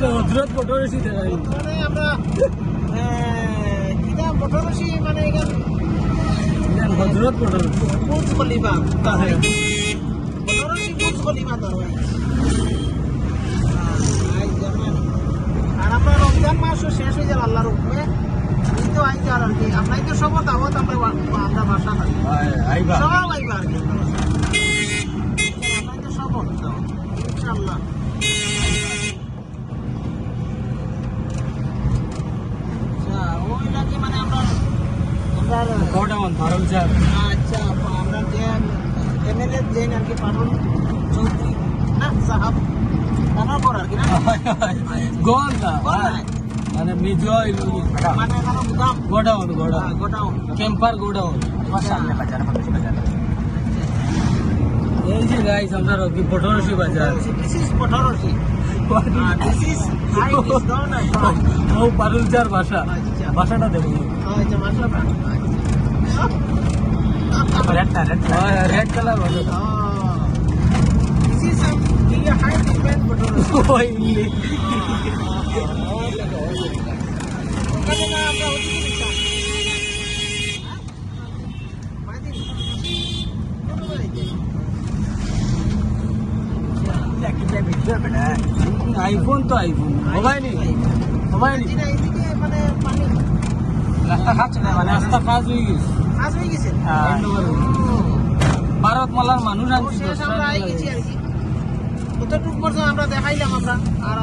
হজরত পটরশি দেখাই মানে আমরা কিটা পটরশি মানে এখানে হজরত পটরশি বুর্জ খলিফা পটরশি বুর্জ খলিফা তো হয় আর আমরা রমজান মাসও শেষ হয়ে যাবে আল্লাহর হুকুমে এই তো আইতে আর কি আপনাই তো সব দাওয়াত আমরা বাসা থাকি আইবা সব আইবা আর কি আপনাই তো সব ইনশাআল্লাহ ওই লাগে মানে আমরা গোডাউন ফারুক সাহেব আচ্ছা আমরা যে এমএলএ দেন আর কি পাঠন চৌধুরী না সাহাব তারা পর আর কি না গোল না মানে মিজো মানে এখানে গুদাম গোডাউন গোডাউন ক্যাম্পার গোডাউন সামনে বাজার এই যে গাইস আমরা রকি পটরশি বাজার দিস ইজ পটরশি this is high this down ও পারুলচার ভাষা ভাষাটা দেখুন আচ্ছা মাশাআল্লাহ রেড কালার ভাষা this is some yeah high depend পটরশি ওই ইংলিশ ওখানে না আমরা ওদিকে নিতাম আইফোন তো আইফোন মোবাইল মোবাইল মানে পানি রাস্তা খাচ্ছে না মানে রাস্তা কাজ হয়ে গেছে কাজ হয়ে গেছে ভারত মালার মানুষ আনছি শেষ আমরা আই গেছি আর কি কতটুকু পর্যন্ত আমরা দেখাইলাম আমরা আর